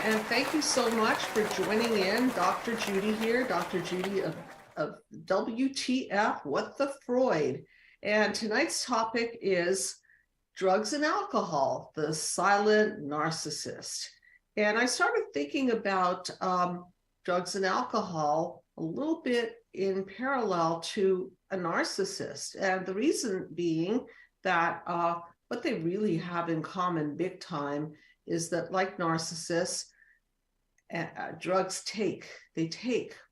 and thank you so much for joining in. Dr. Judy here, Dr. Judy of WTF, What the Freud. And tonight's topic is drugs and alcohol, the silent narcissist. And I started thinking about drugs and alcohol a little bit in parallel to a narcissist. And the reason being that what they really have in common big time is that, like narcissists, drugs take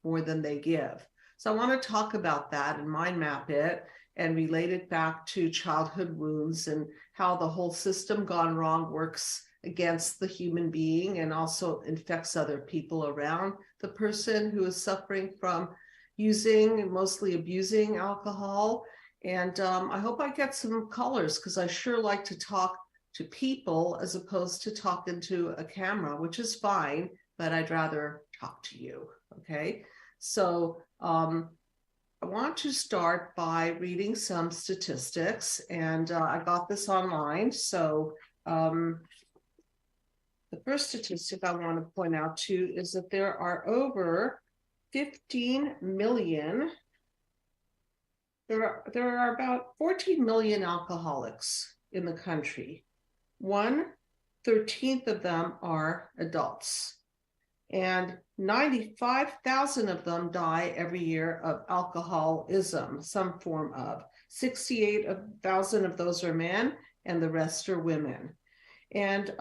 more than they give. So I want to talk about that and mind map it and relate it back to childhood wounds and how the whole system gone wrong works against the human being and also infects other people around the person who is suffering from using and mostly abusing alcohol. And I hope I get some colors, because I sure like to talk to people as opposed to talking to a camera, which is fine, but I'd rather talk to you, okay? So I want to start by reading some statistics, and I got this online. So the first statistic I want to point out to is that there are over 15 million, there are about 14 million alcoholics in the country. 1/13 of them are adults, and 95,000 of them die every year of alcoholism, some form of. 68,000 of those are men, and the rest are women. And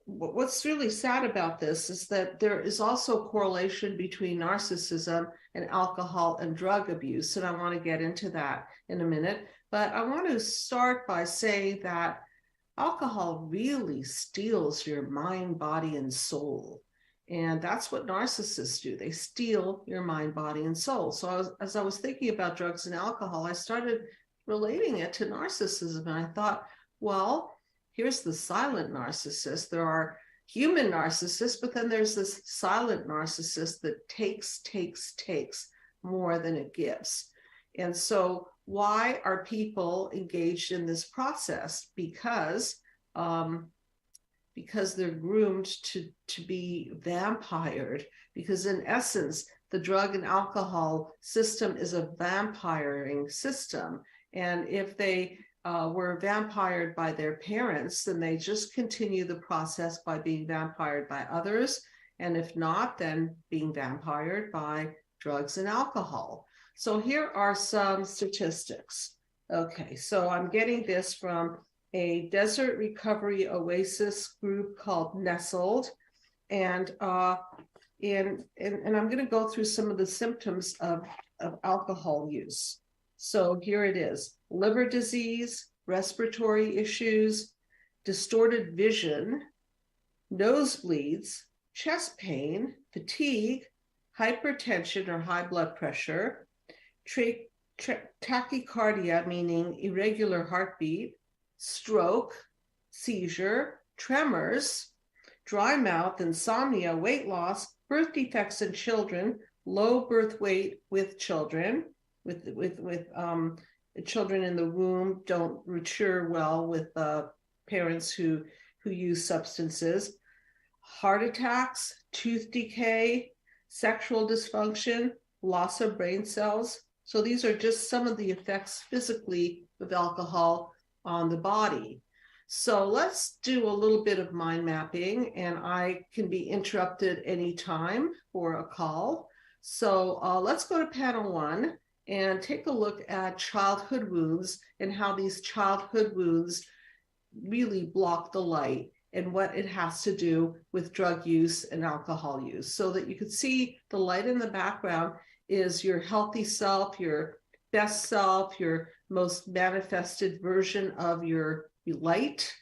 what's really sad about this is that there is also a correlation between narcissism and alcohol and drug abuse, and I want to get into that in a minute. But I want to start by saying that alcohol really steals your mind, body, and soul. And that's what narcissists do. They steal your mind, body, and soul. So as I was thinking about drugs and alcohol, I started relating it to narcissism. And I thought, well, here's the silent narcissist. There are human narcissists, but then there's this silent narcissist that takes more than it gives. And so why are people engaged in this process? Because they're groomed to be vampired. Because in essence, the drug and alcohol system is a vampiring system. And if they were vampired by their parents, then they just continue the process by being vampired by others. And if not, then being vampired by drugs and alcohol. So here are some statistics. Okay, so I'm getting this from a desert recovery oasis group called Nestled. And I'm going to go through some of the symptoms of alcohol use. So here it is: liver disease, respiratory issues, distorted vision, nosebleeds, chest pain, fatigue, hypertension or high blood pressure, tachycardia, meaning irregular heartbeat, stroke, seizure, tremors, dry mouth, insomnia, weight loss, birth defects in children, low birth weight with children, with children in the womb don't mature well with parents who use substances, heart attacks, tooth decay, sexual dysfunction, loss of brain cells. So these are just some of the effects physically of alcohol on the body. So let's do a little bit of mind mapping, and I can be interrupted anytime for a call. So let's go to panel 1 and take a look at childhood wounds and how these childhood wounds really block the light and what it has to do with drug use and alcohol use. So that you could see the light in the background is your healthy self, your best self, your most manifested version of your light.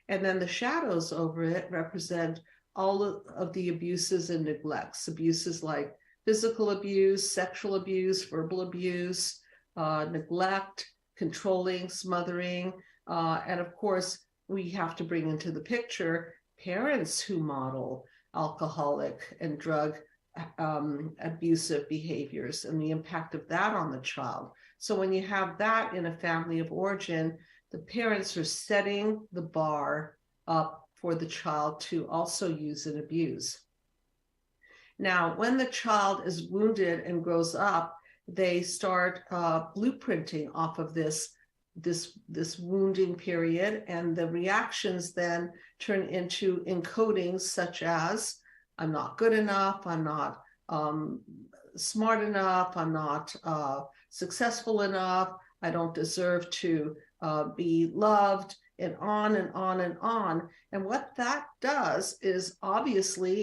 And then the shadows over it represent all of the abuses and neglects. Abuses like physical abuse, sexual abuse, verbal abuse, neglect, controlling, smothering. And of course, we have to bring into the picture parents who model alcoholic and drug abusive behaviors and the impact of that on the child. So when you have that in a family of origin, the parents are setting the bar up for the child to also use and abuse. Now, when the child is wounded and grows up, they start blueprinting off of this wounding period, and the reactions then turn into encodings such as, I'm not good enough, I'm not smart enough, I'm not successful enough, I don't deserve to be loved, and on and on and on. And what that does is, obviously,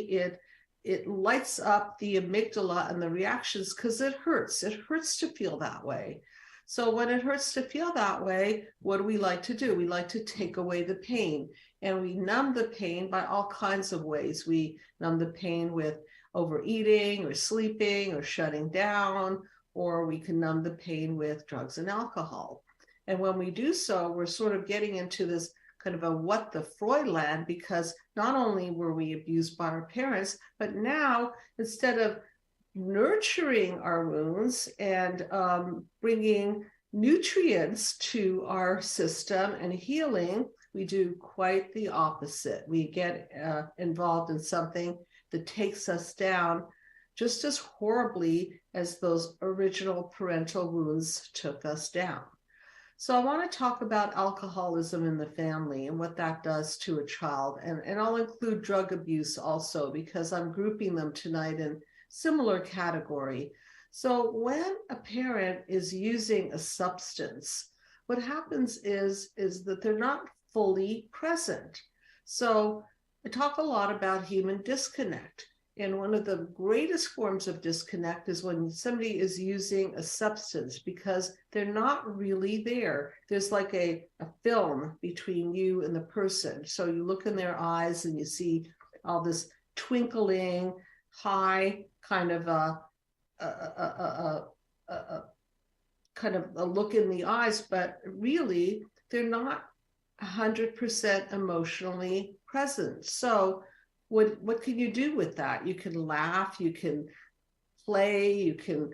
it lights up the amygdala and the reactions, because it hurts. It hurts to feel that way. So when it hurts to feel that way, what do we like to do? We like to take away the pain, and we numb the pain by all kinds of ways. We numb the pain with overeating or sleeping or shutting down, or we can numb the pain with drugs and alcohol. And when we do so, we're sort of getting into this kind of a what the Freud land, because not only were we abused by our parents, but now, instead of nurturing our wounds and bringing nutrients to our system and healing, we do quite the opposite. We get involved in something that takes us down just as horribly as those original parental wounds took us down. So I want to talk about alcoholism in the family and what that does to a child. And I'll include drug abuse also, because I'm grouping them tonight in similar category. So when a parent is using a substance, what happens is that they're not fully present. So I talk a lot about human disconnect. And one of the greatest forms of disconnect is when somebody is using a substance, because they're not really there. There's like a film between you and the person. So you look in their eyes and you see all this twinkling, high kind of kind of a look in the eyes, but really they're not 100% emotionally present. So what can you do with that? You can laugh, you can play, you can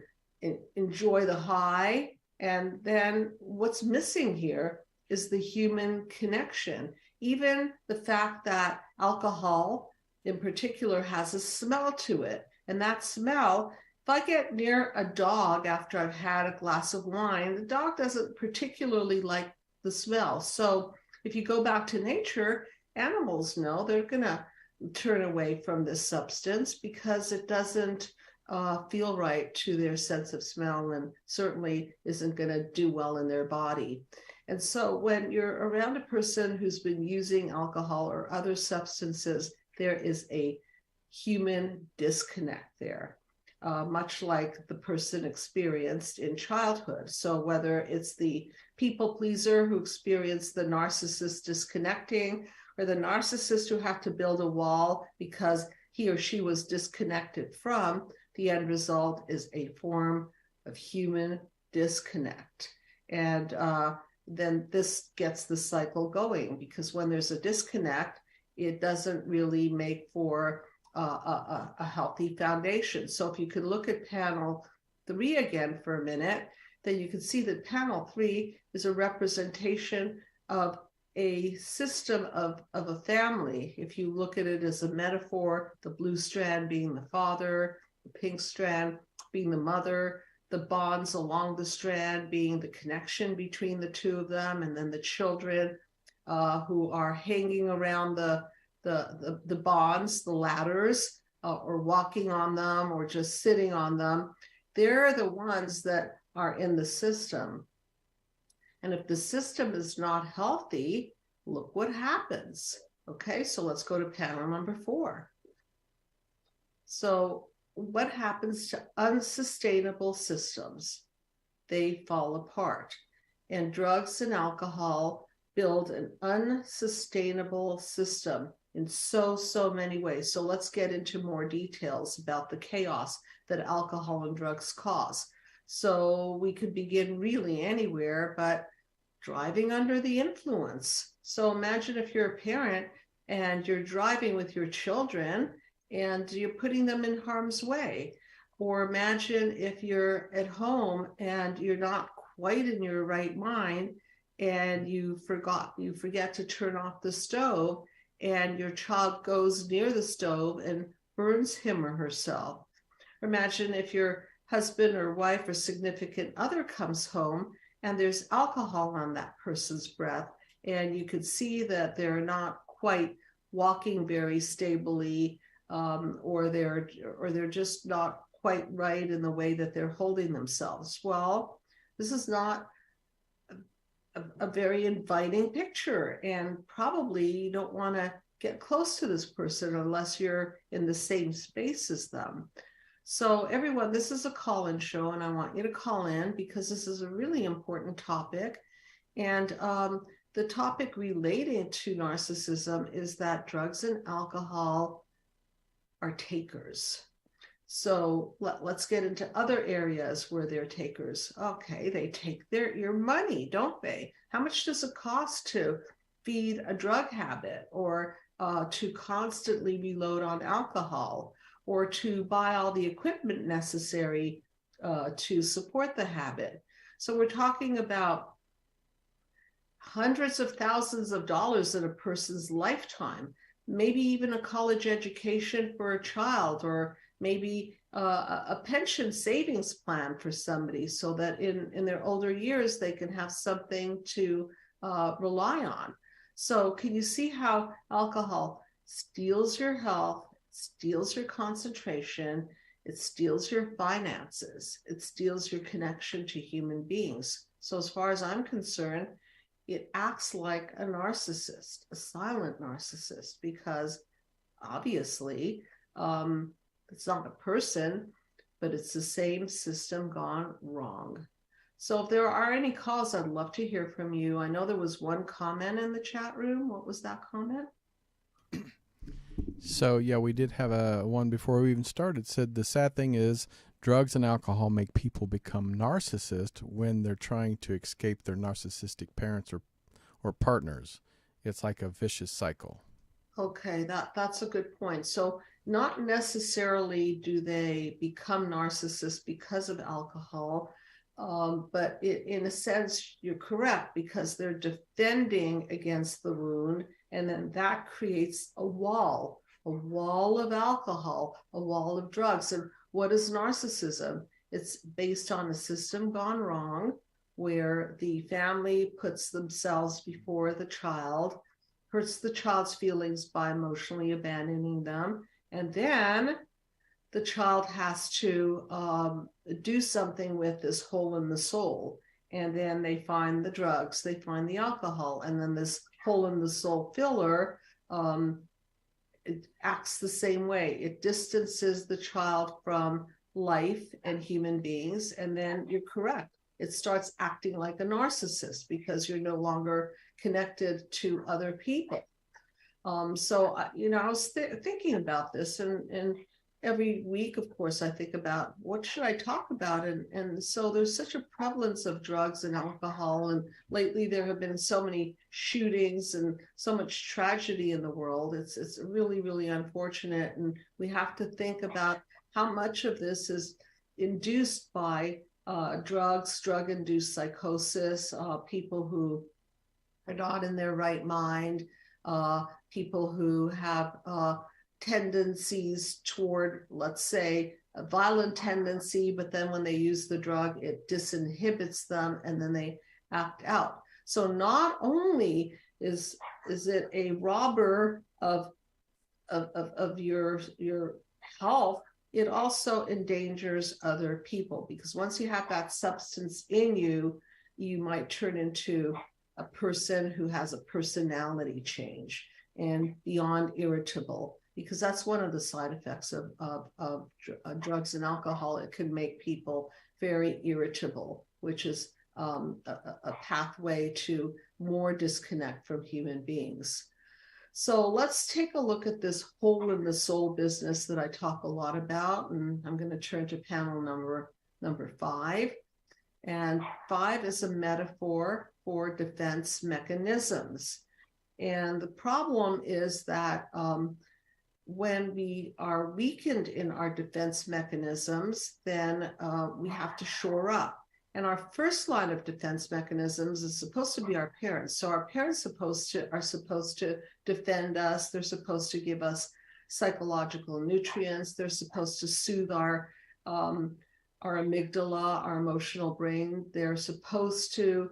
enjoy the high. And then what's missing here is the human connection. Even the fact that alcohol in particular has a smell to it. And that smell, if I get near a dog after I've had a glass of wine, the dog doesn't particularly like the smell. So if you go back to nature, animals know they're going to turn away from this substance because it doesn't feel right to their sense of smell, and certainly isn't going to do well in their body. And so when you're around a person who's been using alcohol or other substances, there is a human disconnect there, much like the person experienced in childhood. So whether it's the people pleaser who experienced the narcissist disconnecting, or the narcissist who have to build a wall because he or she was disconnected from, the end result is a form of human disconnect. And then this gets the cycle going, because when there's a disconnect, it doesn't really make for a healthy foundation. So if you could look at panel 3 again for a minute, then you can see that panel 3 is a representation of a system of a family. If you look at it as a metaphor, the blue strand being the father, the pink strand being the mother, the bonds along the strand being the connection between the two of them, and then the children who are hanging around the bonds, the ladders, or walking on them, or just sitting on them. They're the ones that are in the system. And if the system is not healthy, look what happens. Okay, so let's go to panel number 4. So what happens to unsustainable systems? They fall apart. And drugs and alcohol build an unsustainable system in so many ways. So let's get into more details about the chaos that alcohol and drugs cause. So we could begin really anywhere, but driving under the influence. So imagine if you're a parent and you're driving with your children and you're putting them in harm's way. Or imagine if you're at home and you're not quite in your right mind and you forget to turn off the stove, and your child goes near the stove and burns him or herself. Imagine if your husband or wife or significant other comes home and there's alcohol on that person's breath, and you could see that they're not quite walking very stably, or they're just not quite right in the way that they're holding themselves. Well, this is not a very inviting picture, and probably you don't want to get close to this person unless you're in the same space as them. So everyone, this is a call-in show, and I want you to call in because this is a really important topic. And the topic relating to narcissism is that drugs and alcohol are takers. So let's get into other areas where they're takers. Okay, they take your money, don't they? How much does it cost to feed a drug habit, or to constantly reload on alcohol, or to buy all the equipment necessary to support the habit? So we're talking about hundreds of thousands of dollars in a person's lifetime, maybe even a college education for a child, or maybe a pension savings plan for somebody, so that in their older years they can have something to rely on. So can you see how alcohol steals your health, steals your concentration, it steals your finances, it steals your connection to human beings? So as far as I'm concerned, it acts like a narcissist, a silent narcissist, because obviously it's not a person, but it's the same system gone wrong. So if there are any calls, I'd love to hear from you. I know there was one comment in the chat room. What was that comment? So, yeah, we did have one before we even started. Said the sad thing is drugs and alcohol make people become narcissists when they're trying to escape their narcissistic parents or partners. It's like a vicious cycle. Okay, that's a good point. So not necessarily do they become narcissists because of alcohol, but in a sense, you're correct, because they're defending against the wound, and then that creates a wall of alcohol, a wall of drugs. And what is narcissism? It's based on a system gone wrong, where the family puts themselves before the child, hurts the child's feelings by emotionally abandoning them, and then the child has to do something with this hole in the soul. And then they find the drugs, they find the alcohol, and then this hole in the soul filler, it acts the same way. It distances the child from life and human beings. And then you're correct, it starts acting like a narcissist because you're no longer connected to other people. So, I was thinking about this, and every week, of course, I think about what should I talk about? And so there's such a prevalence of drugs and alcohol. And lately there have been so many shootings and so much tragedy in the world. It's really, really unfortunate. And we have to think about how much of this is induced by drug-induced psychosis, people who are not in their right mind, people who have tendencies toward, let's say, a violent tendency, but then when they use the drug, it disinhibits them and then they act out. So not only is it a robber of your health, it also endangers other people, because once you have that substance in you, you might turn into a person who has a personality change and beyond irritable, because that's one of the side effects of drugs and alcohol. It can make people very irritable, which is a pathway to more disconnect from human beings. So let's take a look at this hole in the soul business that I talk a lot about. And I'm going to turn to panel number 5. And 5 is a metaphor for defense mechanisms. And the problem is that when we are weakened in our defense mechanisms, then we have to shore up. And our first line of defense mechanisms is supposed to be our parents. So our parents are supposed to defend us. They're supposed to give us psychological nutrients. They're supposed to soothe our amygdala, our emotional brain. They're supposed to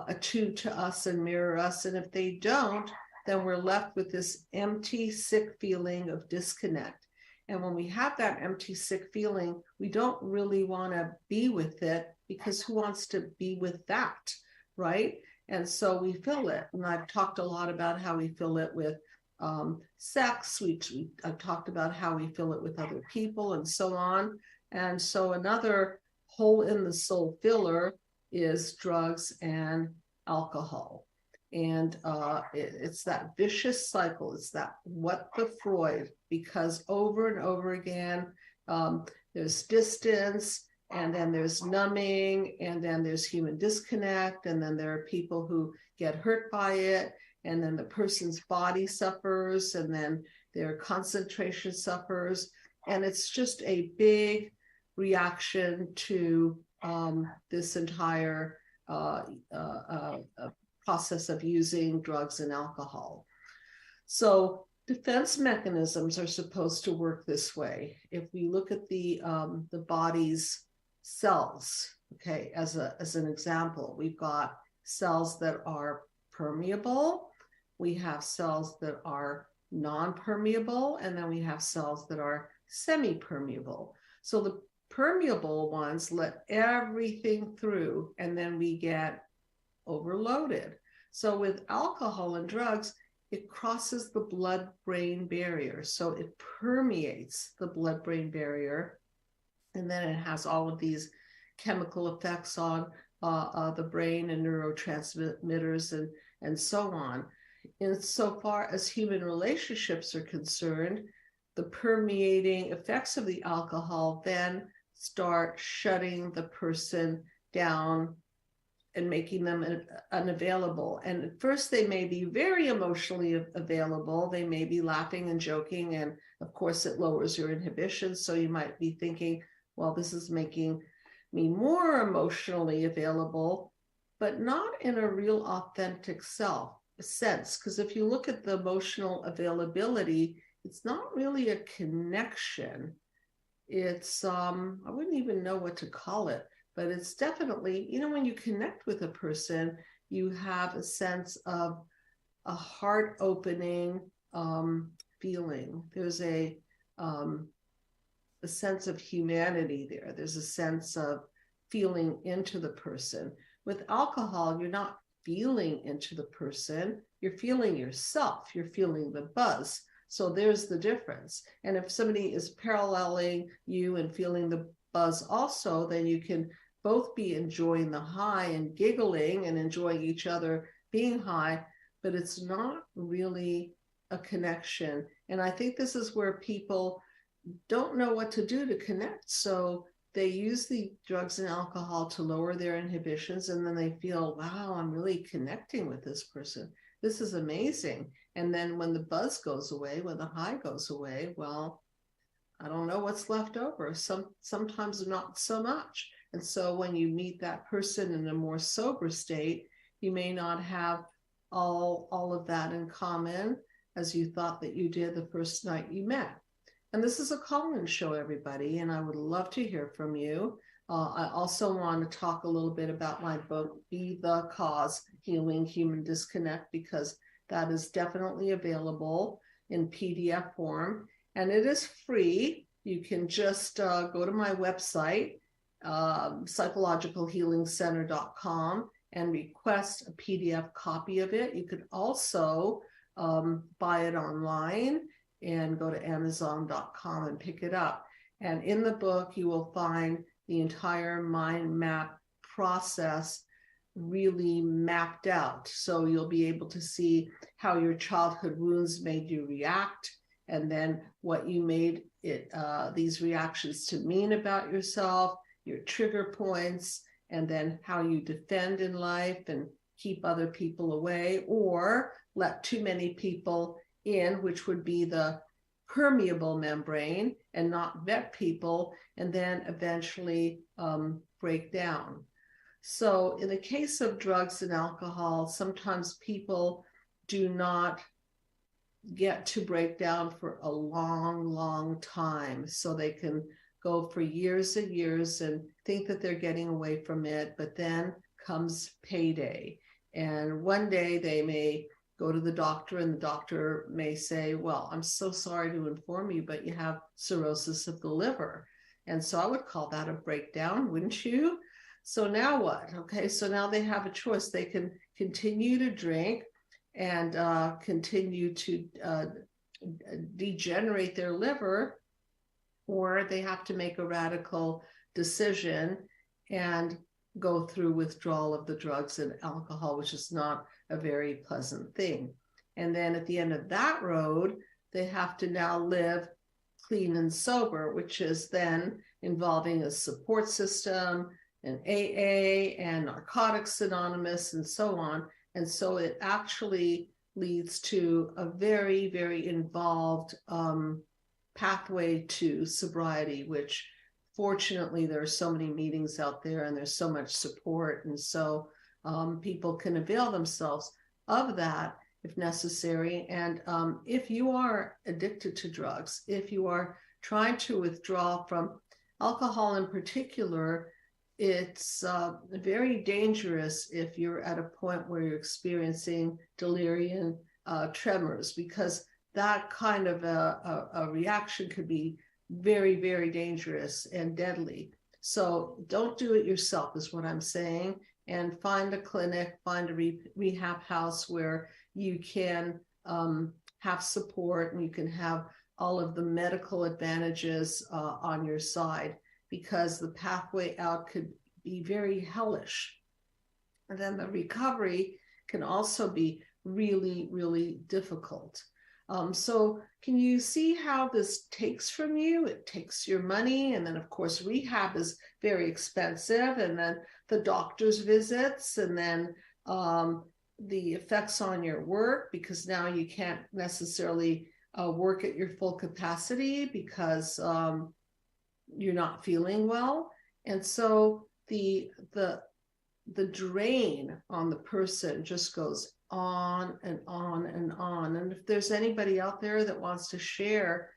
attune to us and mirror us. And if they don't, then we're left with this empty, sick feeling of disconnect. And when we have that empty, sick feeling, we don't really want to be with it, because who wants to be with that, right? And so we fill it. And I've talked a lot about how we fill it with sex. I've talked about how we fill it with other people and so on. And so another hole in the soul filler is drugs and alcohol. And it's that vicious cycle. It's that what the Freud, because over and over again, there's distance, and then there's numbing, and then there's human disconnect, and then there are people who get hurt by it, and then the person's body suffers, and then their concentration suffers. And it's just a big reaction to this entire process of using drugs and alcohol. So defense mechanisms are supposed to work this way. If we look at the body's cells, okay, as an example, we've got cells that are permeable, we have cells that are non-permeable, and then we have cells that are semi-permeable. So the permeable ones let everything through, and then we get overloaded. So with alcohol and drugs, it crosses the blood-brain barrier. So it permeates the blood-brain barrier, and then it has all of these chemical effects on the brain and neurotransmitters and so on. Insofar as human relationships are concerned, the permeating effects of the alcohol then start shutting the person down and making them unavailable. And at first they may be very emotionally available. They may be laughing and joking. And of course it lowers your inhibitions. So you might be thinking, well, this is making me more emotionally available, but not in a real authentic sense. Because if you look at the emotional availability, it's not really a connection. It's, I wouldn't even know what to call it. But it's definitely, when you connect with a person, you have a sense of a heart opening feeling. There's a sense of humanity there. There's a sense of feeling into the person. With alcohol, you're not feeling into the person. You're feeling yourself. You're feeling the buzz. So there's the difference. And if somebody is paralleling you and feeling the buzz also, then you can both be enjoying the high and giggling and enjoying each other being high, but it's not really a connection. And I think this is where people don't know what to do to connect. So they use the drugs and alcohol to lower their inhibitions, and then they feel, wow, I'm really connecting with this person. This is amazing. And then when the buzz goes away, when the high goes away, well, I don't know what's left over. Sometimes not so much. And so when you meet that person in a more sober state, you may not have all of that in common as you thought that you did the first night you met. And this is a call-in show, everybody, and I would love to hear from you. I also want to talk a little bit about my book, Be the Cause, Healing Human Disconnect, because that is definitely available in PDF form, and it is free. You can just go to my website, psychologicalhealingcenter.com, and request a PDF copy of it. You could also buy it online and go to amazon.com and pick it up. And in the book, you will find the entire mind map process really mapped out. So you'll be able to see how your childhood wounds made you react, and then what you made these reactions to mean about yourself, your trigger points, and then how you defend in life and keep other people away or let too many people in, which would be the permeable membrane, and not vet people, and then eventually break down. So in the case of drugs and alcohol, sometimes people do not get to break down for a long, long time. So they can go for years and years and think that they're getting away from it, but then comes payday. And one day they may go to the doctor and the doctor may say, well, I'm so sorry to inform you, but you have cirrhosis of the liver. And so I would call that a breakdown, wouldn't you? So now what? Okay, so now they have a choice. They can continue to drink and continue to degenerate their liver, or they have to make a radical decision and go through withdrawal of the drugs and alcohol, which is not a very pleasant thing. And then at the end of that road, they have to now live clean and sober, which is then involving a support system, an AA, and Narcotics Anonymous, and so on. And so it actually leads to a very, very involved pathway to sobriety, which fortunately there are so many meetings out there and there's so much support. And so people can avail themselves of that if necessary. And if you are addicted to drugs, if you are trying to withdraw from alcohol in particular, it's very dangerous if you're at a point where you're experiencing delirium tremors, because that kind of a reaction could be very, very dangerous and deadly. So don't do it yourself is what I'm saying. And find a clinic, find a rehab house where you can have support and you can have all of the medical advantages on your side, because the pathway out could be very hellish. And then the recovery can also be really, really difficult. So can you see how this takes from you? It takes your money. And then, of course, rehab is very expensive. And then the doctor's visits, and then the effects on your work, because now you can't necessarily work at your full capacity because you're not feeling well. And so the drain on the person just goes on and on and on. And if there's anybody out there that wants to share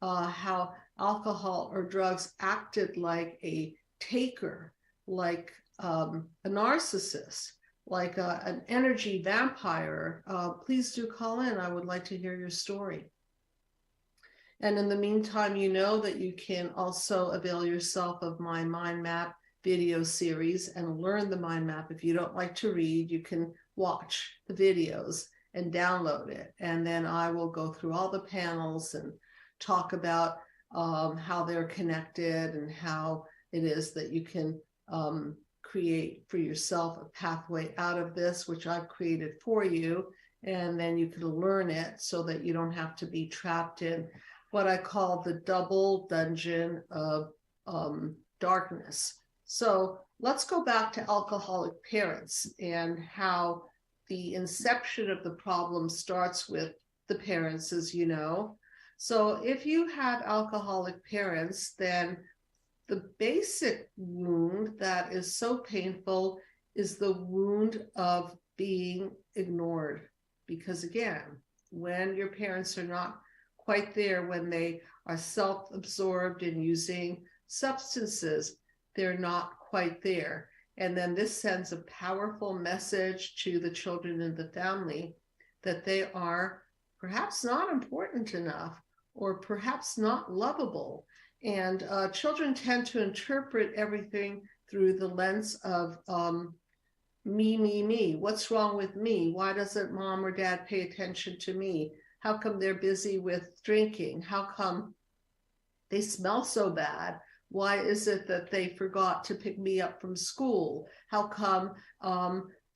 how alcohol or drugs acted like a taker, like a narcissist, like an energy vampire, please do call in. I would like to hear your story. And in the meantime, you know that you can also avail yourself of my mind map video series and learn the mind map. If you don't like to read, you can watch the videos and download it. And then I will go through all the panels and talk about how they're connected and how it is that you can create for yourself a pathway out of this, which I've created for you. And then you can learn it so that you don't have to be trapped in what I call the double dungeon of darkness. So let's go back to alcoholic parents and how the inception of the problem starts with the parents, as you know. So if you have alcoholic parents, then the basic wound that is so painful is the wound of being ignored. Because again, when your parents are not quite there, when they are self-absorbed in using substances, they're not quite there. And then this sends a powerful message to the children in the family that they are perhaps not important enough or perhaps not lovable. And children tend to interpret everything through the lens of me. What's wrong with me? Why doesn't mom or dad pay attention to me? How come they're busy with drinking? How come they smell so bad? Why is it that they forgot to pick me up from school? How come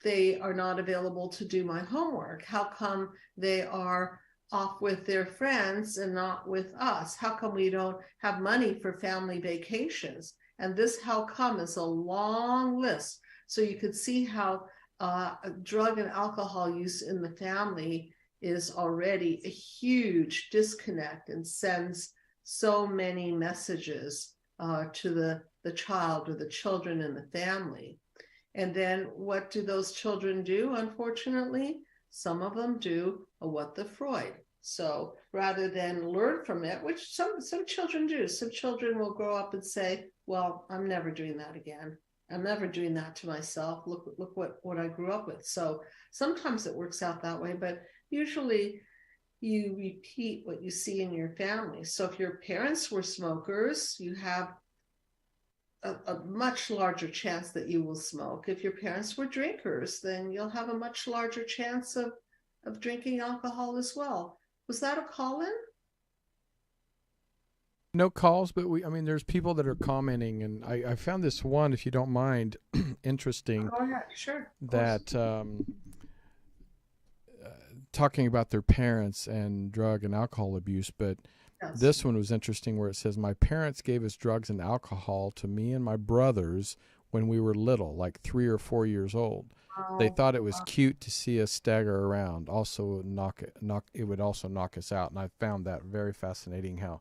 they are not available to do my homework? How come they are off with their friends and not with us? How come we don't have money for family vacations? And this how come is a long list. So you could see how drug and alcohol use in the family is already a huge disconnect and sends so many messages to the child or the children in the family. And then what do those children do? Unfortunately, some of them do a what the Freud. So rather than learn from it, which some children do, some children will grow up and say, well, I'm never doing that again. I'm never doing that to myself. Look what I grew up with. So sometimes it works out that way, but usually you repeat what you see in your family. So if your parents were smokers, you have a much larger chance that you will smoke. If your parents were drinkers, then you'll have a much larger chance of drinking alcohol as well. Was that a call-in? No calls, but there's people that are commenting, and I found this one, if you don't mind, interesting. Oh, yeah, sure. That talking about their parents and drug and alcohol abuse, but yes. This one was interesting where it says, my parents gave us drugs and alcohol to me and my brothers when we were little, like 3 or 4 years old. They thought it was cute to see us stagger around. Also, it would also knock us out. And I found that very fascinating how,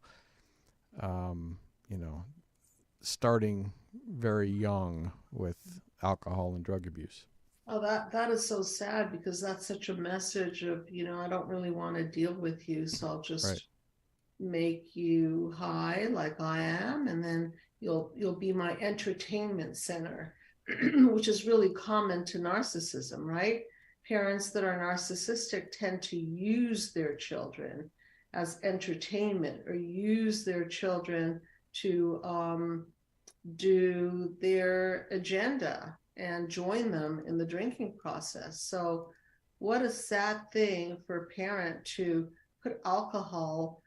starting very young with alcohol and drug abuse. Oh, that is so sad, because that's such a message of, I don't really want to deal with you, so I'll just make you high like I am, and then you'll be my entertainment center, which is really common to narcissism, right? Parents that are narcissistic tend to use their children as entertainment, or use their children to do their agenda and join them in the drinking process. So what a sad thing for a parent to put alcohol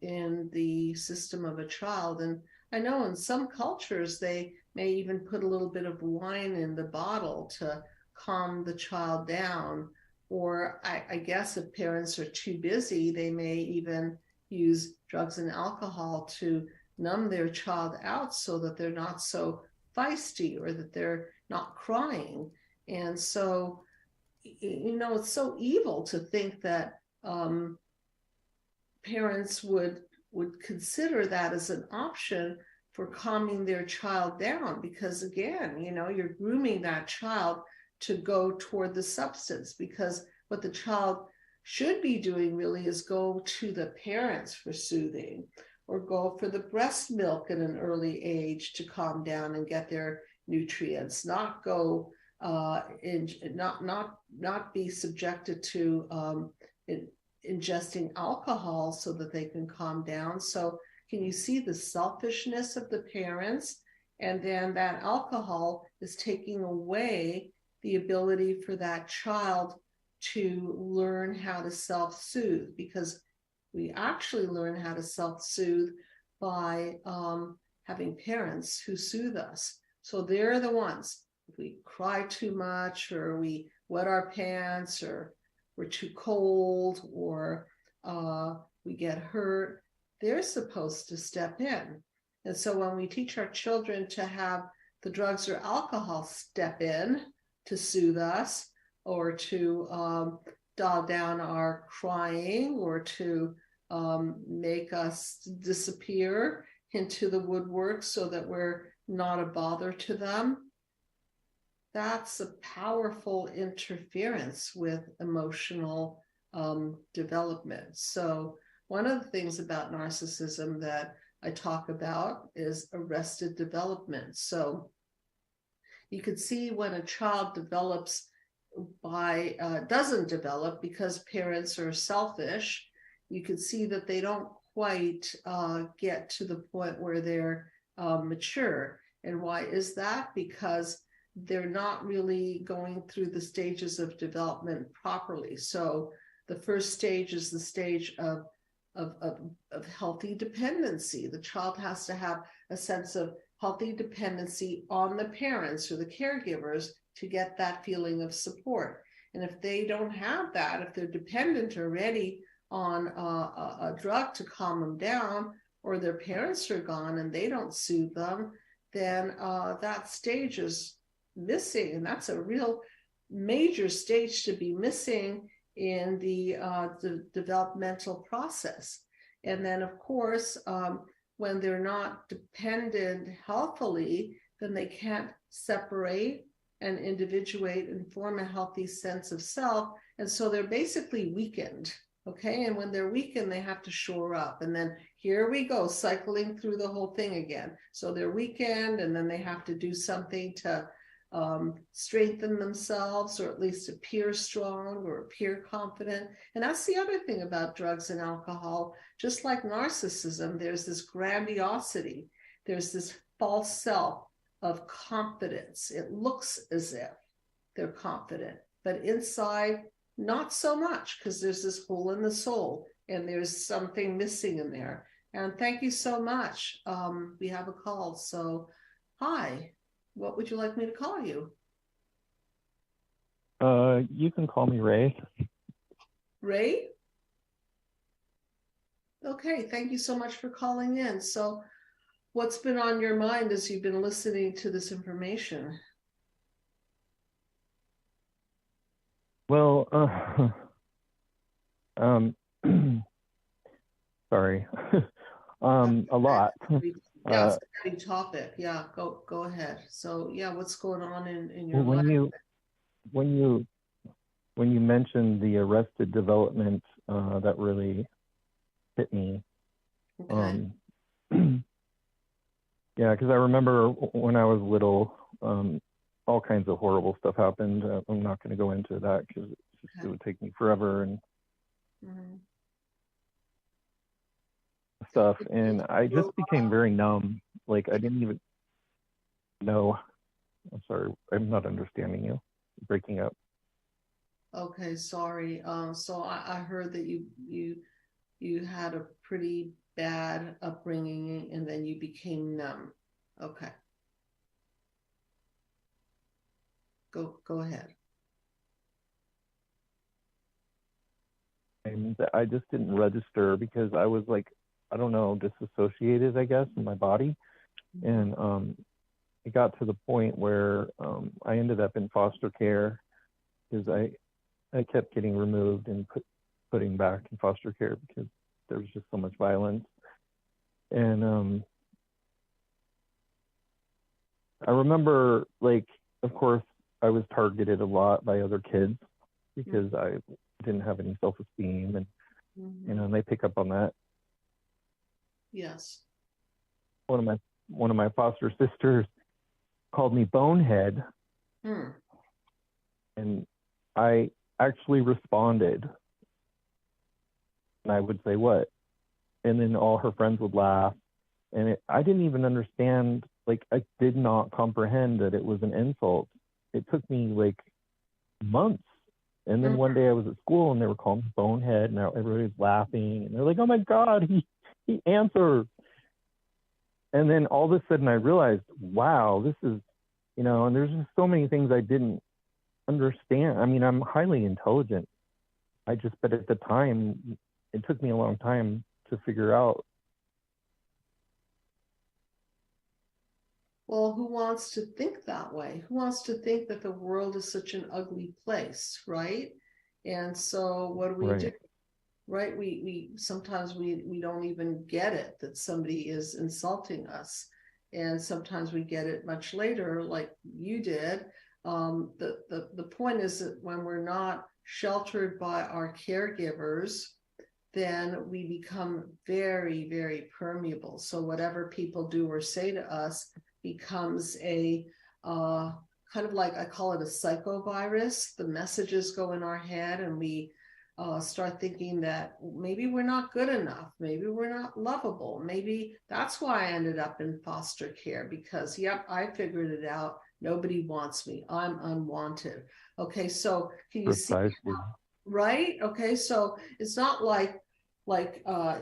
in the system of a child. And I know in some cultures, they may even put a little bit of wine in the bottle to calm the child down. Or I guess if parents are too busy, they may even use drugs and alcohol to numb their child out so that they're not so feisty, or that they're not crying. And so, it's so evil to think that parents would consider that as an option for calming their child down, because again, you're grooming that child to go toward the substance, because what the child should be doing really is go to the parents for soothing, or go for the breast milk at an early age to calm down and get their nutrients, not go not be subjected to ingesting alcohol so that they can calm down. So can you see the selfishness of the parents? And then that alcohol is taking away the ability for that child to learn how to self-soothe, because we actually learn how to self-soothe by having parents who soothe us. So they're the ones, if we cry too much, or we wet our pants, or we're too cold, or we get hurt, they're supposed to step in. And so when we teach our children to have the drugs or alcohol step in to soothe us, or to dial down our crying, or to make us disappear into the woodwork so that we're not a bother to them, that's a powerful interference with emotional development. So one of the things about narcissism that I talk about is arrested development. So you could see when a child develops doesn't develop because parents are selfish, you could see that they don't quite get to the point where they're mature. And why is that? Because they're not really going through the stages of development properly. So the first stage is the stage of healthy dependency. The child has to have a sense of healthy dependency on the parents or the caregivers to get that feeling of support. And if they don't have that, if they're dependent already on a drug to calm them down, or their parents are gone and they don't soothe them, then that stage is missing. And that's a real major stage to be missing in the developmental process. And then, of course, when they're not dependent healthily, then they can't separate and individuate and form a healthy sense of self. And so they're basically weakened. Okay. And when they're weakened, they have to shore up. And then here we go, cycling through the whole thing again. So they're weakened, and then they have to do something to strengthen themselves, or at least appear strong or appear confident. And that's the other thing about drugs and alcohol. Just like narcissism, there's this grandiosity, there's this false self of confidence. It looks as if they're confident, but inside, not so much, because there's this hole in the soul and there's something missing in there. And thank you so much. We have a call. So, hi, what would you like me to call you? You can call me Ray. Ray? Okay, thank you so much for calling in. So, what's been on your mind as you've been listening to this information? Well, sorry, a lot. Yeah, it's a heavy topic. Yeah, go ahead. So, yeah, what's going on in your when life? you mentioned the Arrested Development, that really hit me. Okay. Yeah, because I remember when I was little, all kinds of horrible stuff happened. I'm not going to go into that because it would take me forever and stuff. And I just became very numb. Like, I didn't even know. I'm sorry, I'm not understanding you. Breaking up. Okay, sorry. So I heard that you had a pretty bad upbringing, and then you became numb. Okay. Go ahead. And I just didn't register because I was like, I don't know, disassociated, I guess, in my body. And it got to the point where I ended up in foster care because I kept getting removed and putting back in foster care because there was just so much violence. And I remember, like, of course, I was targeted a lot by other kids because I didn't have any self-esteem, and you know, and they pick up on that. Yes. One of my foster sisters called me bonehead, and I actually responded, and I would say, "What?" And then all her friends would laugh, and I didn't even understand. Like, I did not comprehend that it was an insult. It took me like months. And then one day I was at school and they were calling me bonehead, and everybody was laughing, and they're like, "Oh my God, he answers." And then all of a sudden I realized, wow, this is, you know, and there's just so many things I didn't understand. I mean, I'm highly intelligent. But at the time, it took me a long time to figure out. Well, who wants to think that way? Who wants to think that the world is such an ugly place, right? And so what do we do? Right? We sometimes we don't even get it that somebody is insulting us. And sometimes we get it much later, like you did. The point is that when we're not sheltered by our caregivers, then we become very, very permeable. So whatever people do or say to us becomes a kind of like, I call it a psychovirus. The messages go in our head, and we start thinking that maybe we're not good enough. Maybe we're not lovable. Maybe that's why I ended up in foster care, because, yep, I figured it out. Nobody wants me. I'm unwanted. Okay, so can you see? Right? Okay, so it's not like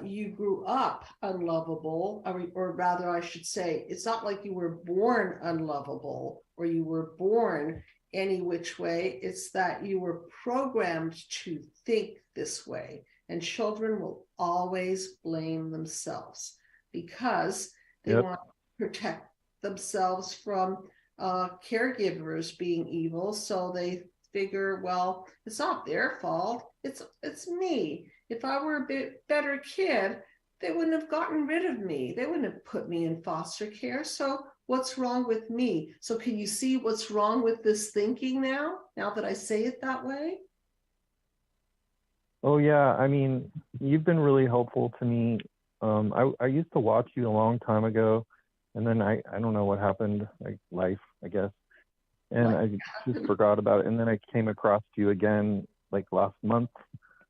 you grew up unlovable, or rather, I should say, it's not like you were born unlovable or you were born any which way. It's that you were programmed to think this way. And children will always blame themselves because they want to protect themselves from caregivers being evil. So they figure, well, it's not their fault. It's me. If I were a bit better kid, they wouldn't have gotten rid of me. They wouldn't have put me in foster care. So what's wrong with me? So can you see what's wrong with this thinking now that I say it that way? Oh yeah, I mean, you've been really helpful to me. I used to watch you a long time ago, and then I don't know what happened, like life, I guess, and I just forgot about it. And then I came across you again like last month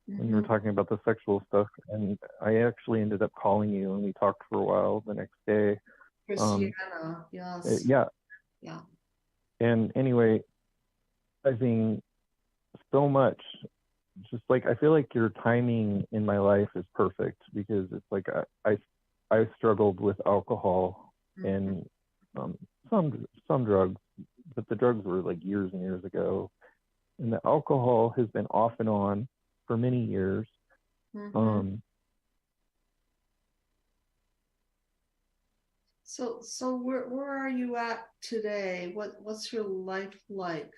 when you were talking about the sexual stuff, and I actually ended up calling you, and we talked for a while the next day. Christiana, yes. Yeah. Yeah. And anyway, I think so much. Just like I feel like your timing in my life is perfect, because it's like I struggled with alcohol and some drugs, but the drugs were like years and years ago, and the alcohol has been off and on for many years. So where are you at today? What's your life like?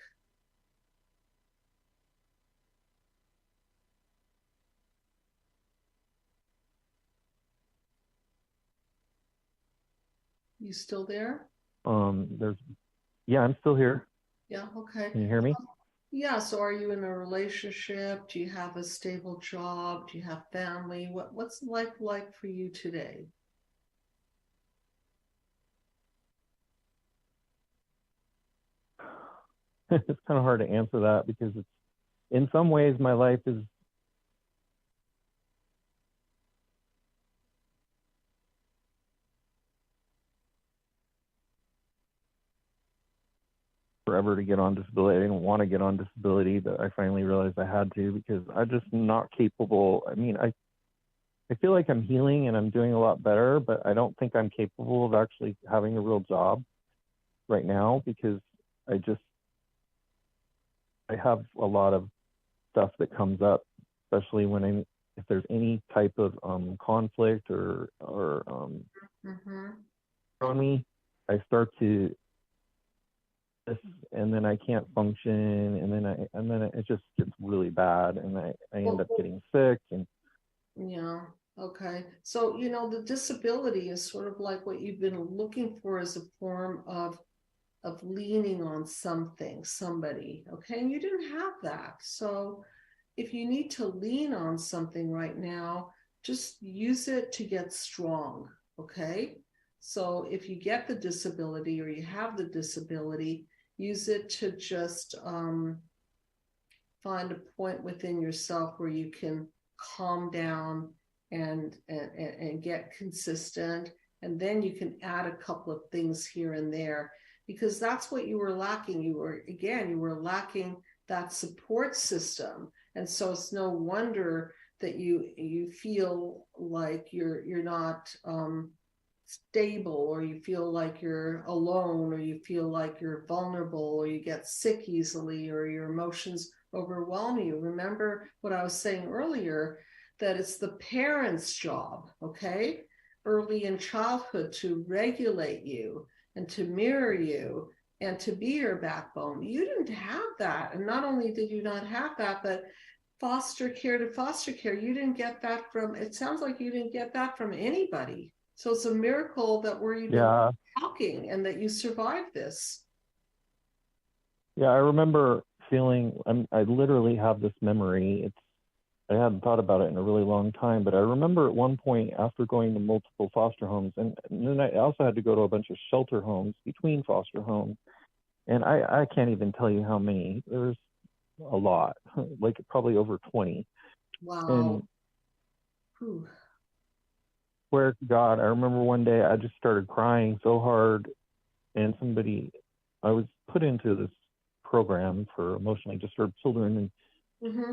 You still there? Yeah, I'm still here. Yeah, okay. Can you hear me? Yeah, so are you in a relationship? Do you have a stable job? Do you have family? What's life like for you today? It's kind of hard to answer that, because it's, in some ways my life is forever to get on disability. I didn't want to get on disability, but I finally realized I had to, because I'm just not capable. I mean, I feel like I'm healing and I'm doing a lot better, but I don't think I'm capable of actually having a real job right now, because I have a lot of stuff that comes up, especially if there's any type of conflict or on me, I start to, and then I can't function, and then it just gets really bad, and I end up getting sick. And yeah, okay. So the disability is sort of like what you've been looking for, as a form of leaning on something, somebody, okay? And you didn't have that. So if you need to lean on something right now, just use it to get strong, okay? So if you get the disability, or you have the disability, use it to just find a point within yourself where you can calm down and get consistent, and then you can add a couple of things here and there, because that's what you were lacking. You were lacking that support system, and so it's no wonder that you feel like you're not stable, or you feel like you're alone, or you feel like you're vulnerable, or you get sick easily, or your emotions overwhelm you. Remember what I was saying earlier, that it's the parents' job, okay, early in childhood, to regulate you and to mirror you and to be your backbone. You didn't have that. And not only did you not have that, but foster care to foster care, you didn't get that from, it sounds like you didn't get that from anybody. So it's a miracle that we're even talking and that you survived this. Yeah, I remember feeling, I literally have this memory. I hadn't thought about it in a really long time, but I remember at one point, after going to multiple foster homes, and then I also had to go to a bunch of shelter homes between foster homes, and I can't even tell you how many. There's a lot, like probably over 20. Wow. And swear to God, I remember one day I just started crying so hard, and I was put into this program for emotionally disturbed children, and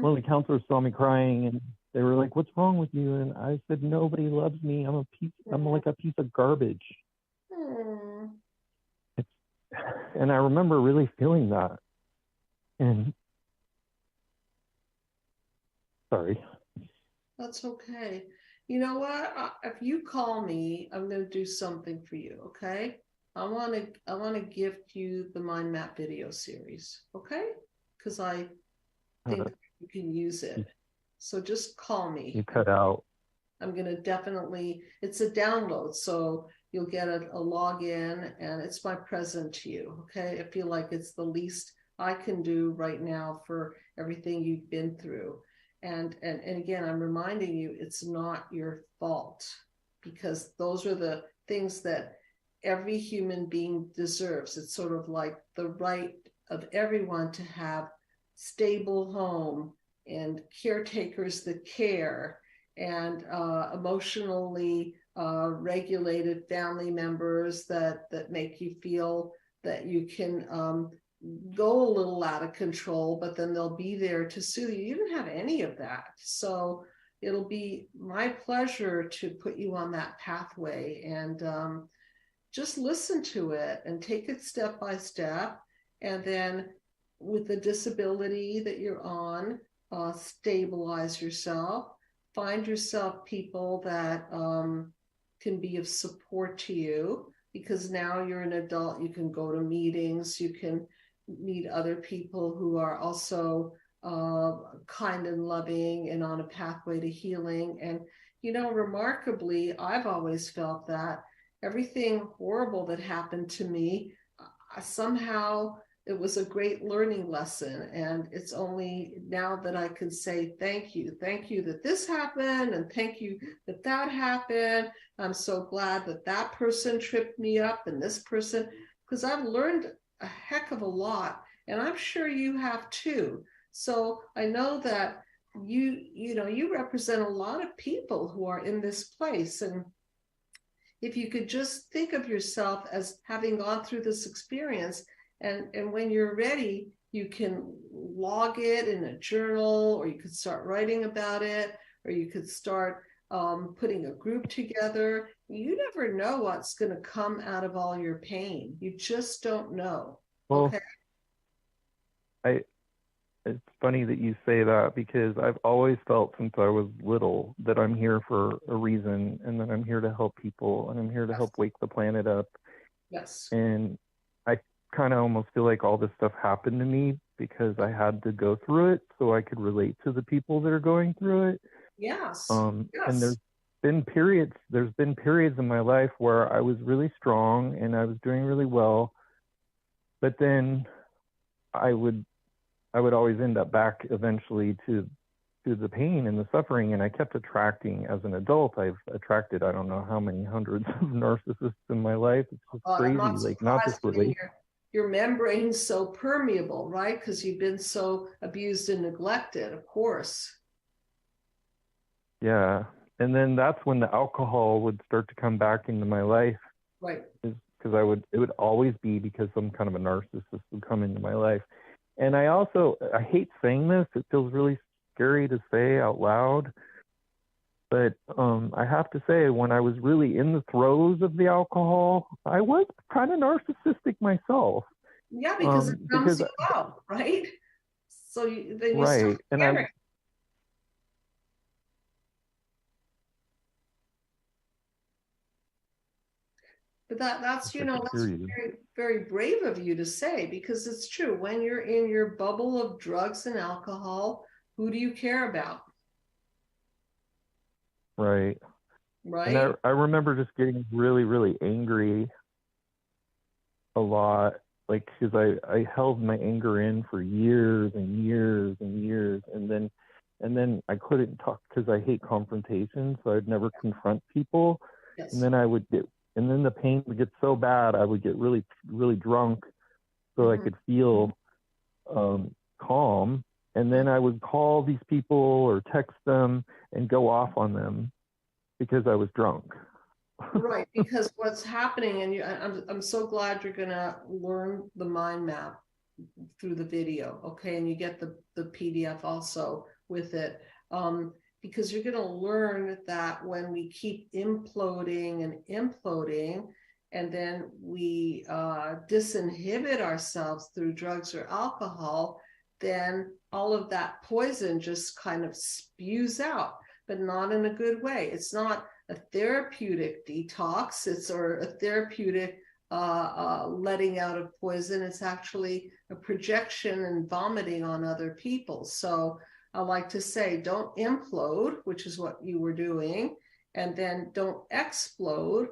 one of the counselors saw me crying, and they were like, "What's wrong with you?" And I said, "Nobody loves me. I'm like a piece of garbage." And I remember really feeling that. And sorry. That's okay. You know what? If you call me, I'm going to do something for you. Okay. I want to gift you the mind map video series. Okay. Because I think you can use it. So just call me. You cut out. I'm going to definitely, it's a download. So you'll get a login, and it's my present to you. Okay. I feel like it's the least I can do right now for everything you've been through. And again, I'm reminding you, it's not your fault, because those are the things that every human being deserves. It's sort of like the right of everyone to have stable home and caretakers that care, and emotionally regulated family members that make you feel that you can go a little out of control, but then they'll be there to soothe you. You didn't have any of that. So it'll be my pleasure to put you on that pathway, and just listen to it and take it step by step. And then with the disability that you're on, stabilize yourself, find yourself people that can be of support to you, because now you're an adult. You can go to meetings, you can meet other people who are also kind and loving and on a pathway to healing. And, remarkably, I've always felt that everything horrible that happened to me, somehow it was a great learning lesson. And it's only now that I can say, thank you that this happened, and thank you that that happened. I'm so glad that that person tripped me up, and this person, because I've learned a heck of a lot, and I'm sure you have too. So I know that you represent a lot of people who are in this place. And if you could just think of yourself as having gone through this experience, and when you're ready, you can log it in a journal, or you could start writing about it, or you could start putting a group together. You never know what's going to come out of all your pain. You just don't know. Well, okay. It's funny that you say that, because I've always felt since I was little that I'm here for a reason, and that I'm here to help people, and I'm here to help wake the planet up. Yes. And I kind of almost feel like all this stuff happened to me because I had to go through it so I could relate to the people that are going through it. Yes. And there's been periods in my life where I was really strong and I was doing really well, but then I would always end up back eventually to the pain and the suffering. And I kept attracting, as an adult, I've attracted, I don't know how many hundreds of narcissists in my life. It's just crazy. Like, not just your membrane's so permeable, right? Because you've been so abused and neglected, of course. Yeah. And then that's when the alcohol would start to come back into my life. Right. Because it would always be because some kind of a narcissist would come into my life. And I hate saying this. It feels really scary to say out loud. But I have to say, when I was really in the throes of the alcohol, I was kind of narcissistic myself. Yeah, because it numbs you out, right? So then you start caring. But that's very, very brave of you to say, because it's true. When you're in your bubble of drugs and alcohol, who do you care about? Right. Right. And I remember just getting really, really angry a lot, like, because I held my anger in for years and years and years, and then I couldn't talk because I hate confrontation, so I'd never confront people. Yes. And then the pain would get so bad, I would get really, really drunk so I could feel calm. And then I would call these people or text them and go off on them because I was drunk. Right, because what's happening, and I'm so glad you're going to learn the mind map through the video, okay? And you get the PDF also with it. Because you're going to learn that when we keep imploding and imploding, and then we disinhibit ourselves through drugs or alcohol, then all of that poison just kind of spews out, but not in a good way. It's not a therapeutic detox, or a therapeutic letting out of poison. It's actually a projection and vomiting on other people. So I like to say, don't implode, which is what you were doing. and then don't explode.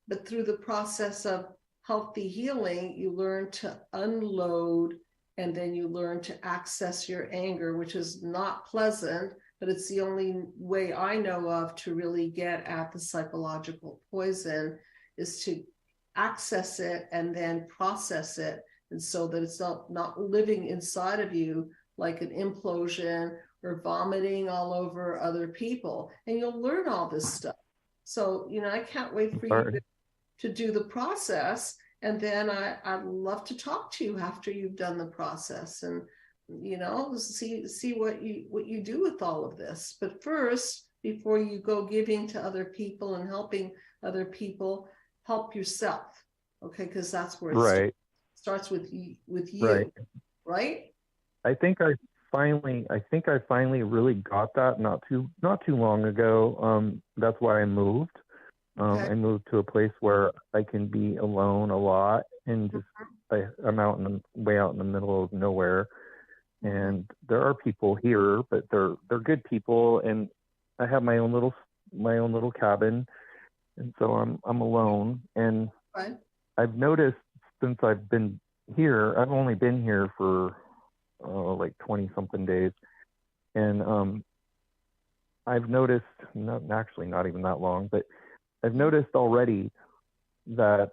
But through the process of healthy healing, you learn to unload, and then you learn to access your anger, which is not pleasant, but it's the only way I know of to really get at the psychological poison, is to access it and then process it. And so that it's not living inside of you like an implosion or vomiting all over other people. And you'll learn all this stuff. So, I can't wait for you to do the process. And then I'd love to talk to you after you've done the process and, see what you do with all of this. But first, before you go giving to other people and helping other people, help yourself. Okay. Because that's where it starts with you, right? I think I finally really got that not too long ago. That's why I moved. Okay. I moved to a place where I can be alone a lot, and just I'm way out in the middle of nowhere, and there are people here, but they're good people, and I have my own little cabin, and so I'm alone. And I've noticed since I've been here, I've only been here for like 20 something days, and I've noticed, not even that long, but I've noticed already that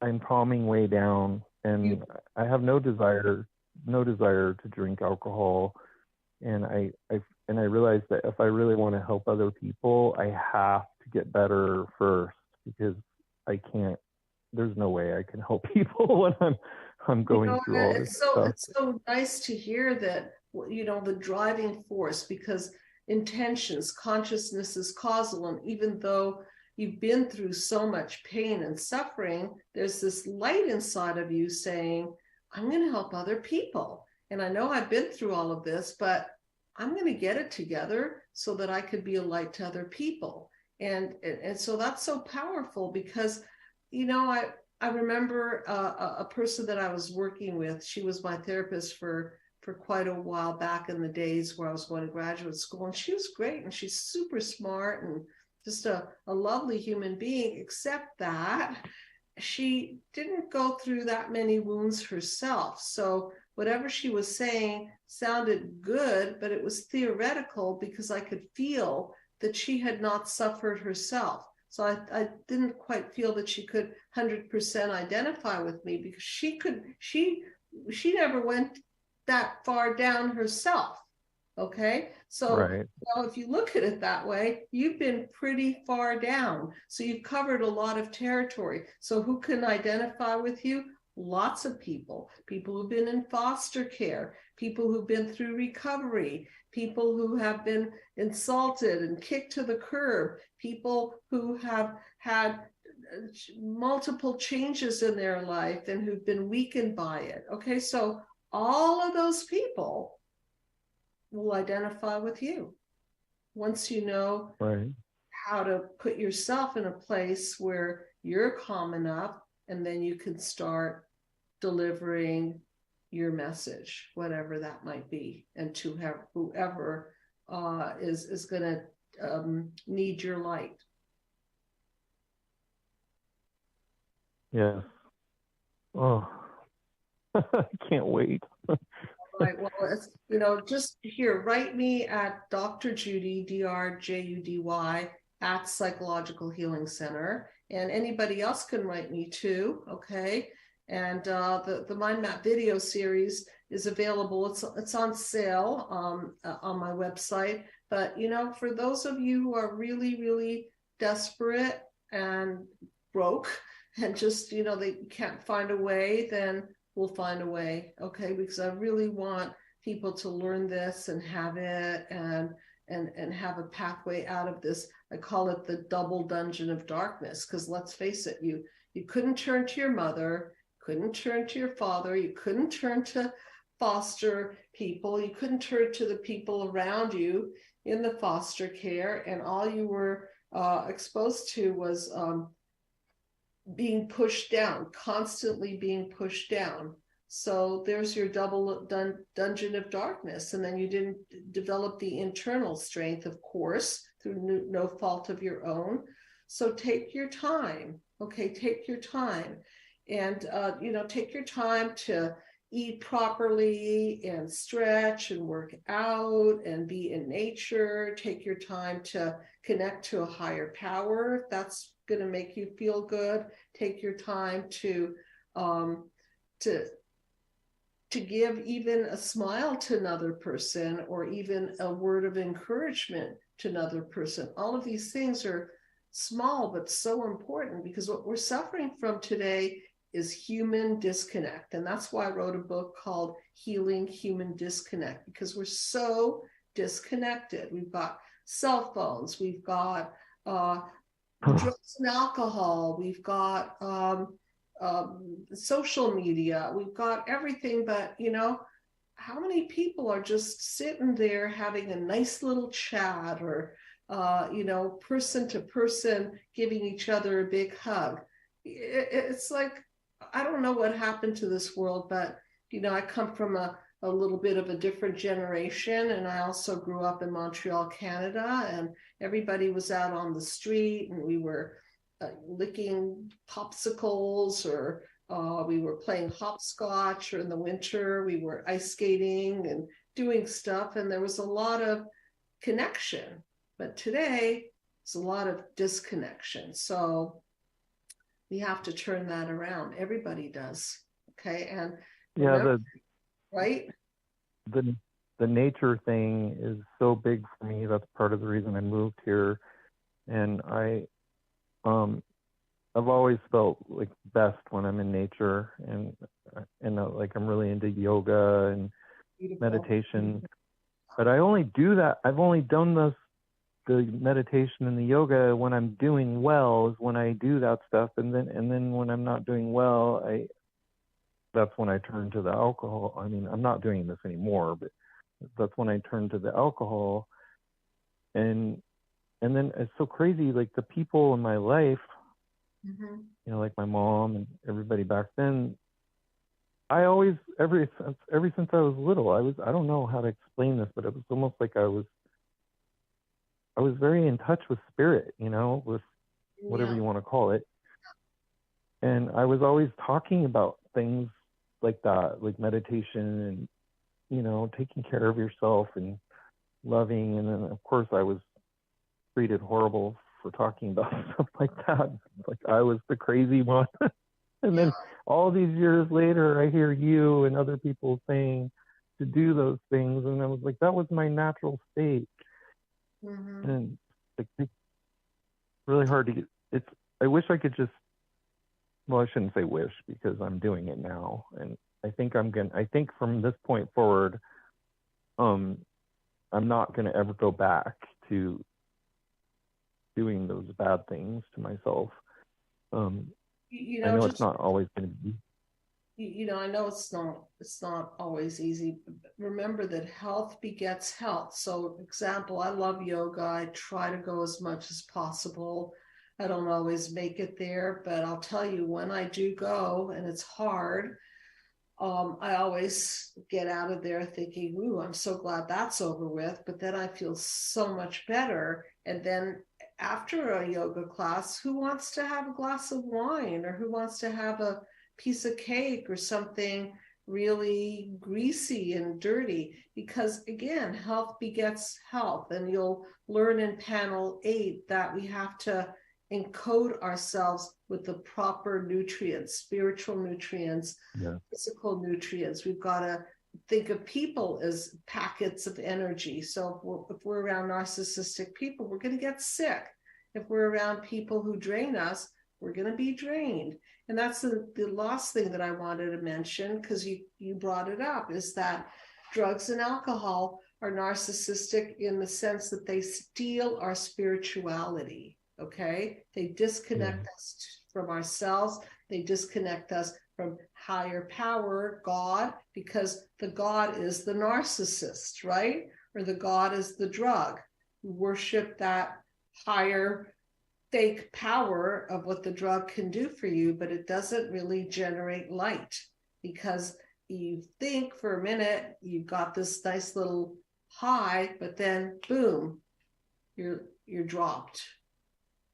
I'm calming way down, and I have no desire to drink alcohol, and I realize that if I really want to help other people, I have to get better first, because I can't. There's no way I can help people when I'm going through all this stuff. It's so nice to hear that, the driving force, because intentions, consciousness is causal. And even though you've been through so much pain and suffering, there's this light inside of you saying, I'm going to help other people. And I know I've been through all of this, but I'm going to get it together so that I could be a light to other people. And so that's so powerful, because, I remember a person that I was working with. She was my therapist for quite a while back in the days where I was going to graduate school. And she was great, and she's super smart and just a lovely human being, except that she didn't go through that many wounds herself. So whatever she was saying sounded good, but it was theoretical, because I could feel that she had not suffered herself. So I didn't quite feel that she could 100% identify with me, because she never went that far down herself. Okay. So if you look at it that way, you've been pretty far down. So you've covered a lot of territory. So who can identify with you? Lots of people who've been in foster care, people who've been through recovery, people who have been insulted and kicked to the curb, people who have had multiple changes in their life and who've been weakened by it. Okay, so all of those people will identify with you once you know how to put yourself in a place where you're calm enough, and then you can start delivering your message, whatever that might be, and to have whoever is going to need your light. Yeah. Oh, I can't wait. Right. Well, it's, just here, write me at Dr. Judy, DRJUDY, at Psychological Healing Center. And anybody else can write me too. Okay. And the Mind Map video series is available. It's on sale on my website. But, for those of you who are really, really desperate and broke and just, they can't find a way, then we'll find a way. Okay. Because I really want people to learn this and have it and have a pathway out of this. I call it the double dungeon of darkness, because let's face it, you couldn't turn to your mother, couldn't turn to your father, you couldn't turn to foster people, you couldn't turn to the people around you in the foster care, and all you were exposed to was being pushed down, constantly being pushed down. So there's your double dungeon of darkness. And then you didn't develop the internal strength, of course, through no fault of your own. So take your time. Okay, take your time. And, take your time to eat properly and stretch and work out and be in nature. Take your time to connect to a higher power. If that's going to make you feel good. Take your time to give even a smile to another person, or even a word of encouragement to another person. All of these things are small but so important, because what we're suffering from today is human disconnect. And that's why I wrote a book called Healing Human Disconnect, because we're so disconnected. We've got cell phones, we've got drugs and alcohol, we've got social media, we've got everything. But how many people are just sitting there having a nice little chat, or person to person giving each other a big hug? It's like, I don't know what happened to this world, but I come from a little bit of a different generation, and I also grew up in Montreal, Canada, and everybody was out on the street, and we were licking popsicles, or we were playing hopscotch, or in the winter we were ice skating and doing stuff, and there was a lot of connection. But today it's a lot of disconnection. So we have to turn that around. Everybody does. Okay. And remember, right? The nature thing is so big for me. That's part of the reason I moved here. And I've always felt like best when I'm in nature, and like I'm really into yoga and Beautiful. meditation. But I only do that. I've only done the meditation and the yoga when I'm doing well, is when I do that stuff. And then when I'm not doing well, that's when I turn to the alcohol. I mean, I'm not doing this anymore, but that's when I turn to the alcohol. And then it's so crazy, like the people in my life, like my mom and everybody back then, I always, ever since I was little, I don't know how to explain this, but it was almost like I was very in touch with spirit, with whatever you want to call it. And I was always talking about things like that, like meditation and, taking care of yourself and loving. And then of course I was treated horrible for talking about stuff like that. Like I was the crazy one. And then all these years later, I hear you and other people saying to do those things. And I was like, that was my natural state. And it's really hard to get. I wish I could just, well, I shouldn't say wish, because I'm doing it now. And I think from this point forward, I'm not going to ever go back to doing those bad things to myself. I know it's not always going to be. I know it's not always easy. But remember that health begets health. So, example, I love yoga. I try to go as much as possible. I don't always make it there, but I'll tell you, when I do go, and it's hard, I always get out of there thinking, ooh, I'm so glad that's over with. But then I feel so much better. And then after a yoga class, who wants to have a glass of wine, or who wants to have a piece of cake or something really greasy and dirty? Because again, health begets health. And you'll learn in panel 8 that we have to encode ourselves with the proper nutrients, spiritual nutrients, physical nutrients. We've got to think of people as packets of energy. So if we're around narcissistic people, we're going to get sick. If we're around people who drain us, we're going to be drained. And that's the last thing that I wanted to mention, because you brought it up, is that drugs and alcohol are narcissistic in the sense that they steal our spirituality. Okay, they disconnect us from ourselves. They disconnect us from higher power, God, because the God is the narcissist, right? Or the God is the drug. We worship that higher fake power of what the drug can do for you, but it doesn't really generate light, because you think for a minute you've got this nice little high, but then boom, you're dropped.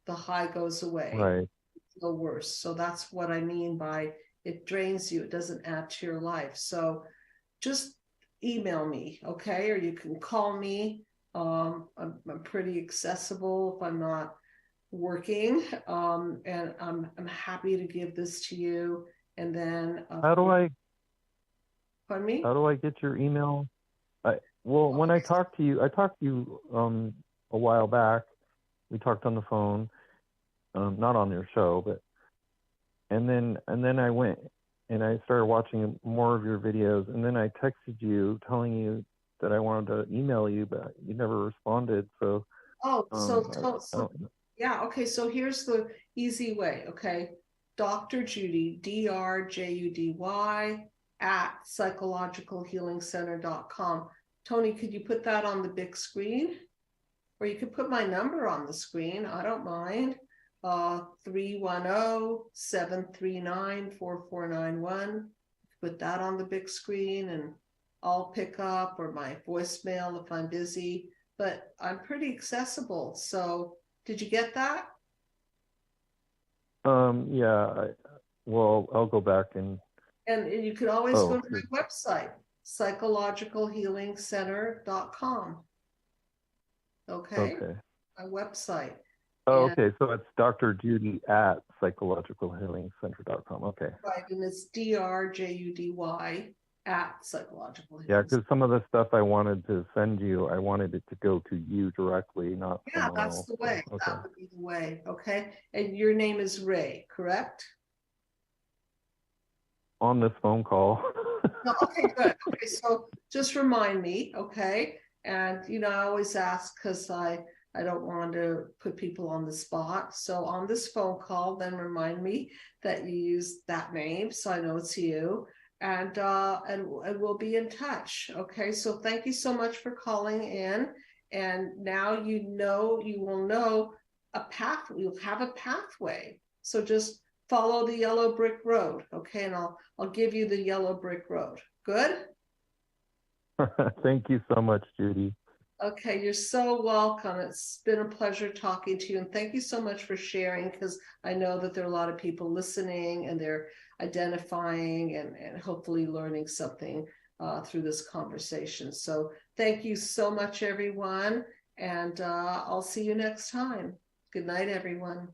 The high goes away. Right. The worse. So that's what I mean by it drains you. It doesn't add to your life. So just email me, okay? Or you can call me. I'm pretty accessible if I'm not working, and I'm happy to give this to you. And then pardon me? How do I get your email? When I talked to you a while back. We talked on the phone, not on your show, but and then I went and I started watching more of your videos, and then I texted you telling you that I wanted to email you, but you never responded. So yeah, okay. So here's the easy way, okay? Dr. Judy, DRJUDY at psychologicalhealingcenter.com. Tony, could you put that on the big screen? Or you could put my number on the screen. I don't mind. 310-739-4491. Put that on the big screen and I'll pick up, or my voicemail if I'm busy. But I'm pretty accessible. So did you get that? Yeah. I'll go back and you can always go to my website, psychologicalhealingcenter.com. Okay. My website. Oh, okay. So it's Dr. Judy at psychologicalhealingcenter.com. Okay. Right. And it's DRJUDY at psychologicalhealingcenter. Yeah, because some of the stuff I wanted to send you, I wanted it to go to you directly, not someone else. That's the way. So, okay. That would be the way. Okay. And your name is Ray, correct? On this phone call. Okay, good. Okay, so just remind me, okay? And, I always ask because I don't want to put people on the spot. So on this phone call, then remind me that you use that name so I know it's you. And we'll be in touch. Okay, so thank you so much for calling in. And now you will know a path. You'll have a pathway. So just follow the yellow brick road. Okay, and I'll give you the yellow brick road. Good? Thank you so much, Judy. Okay, you're so welcome. It's been a pleasure talking to you. And thank you so much for sharing, because I know that there are a lot of people listening and they're identifying and hopefully learning something through this conversation. So thank you so much, everyone. And I'll see you next time. Good night, everyone.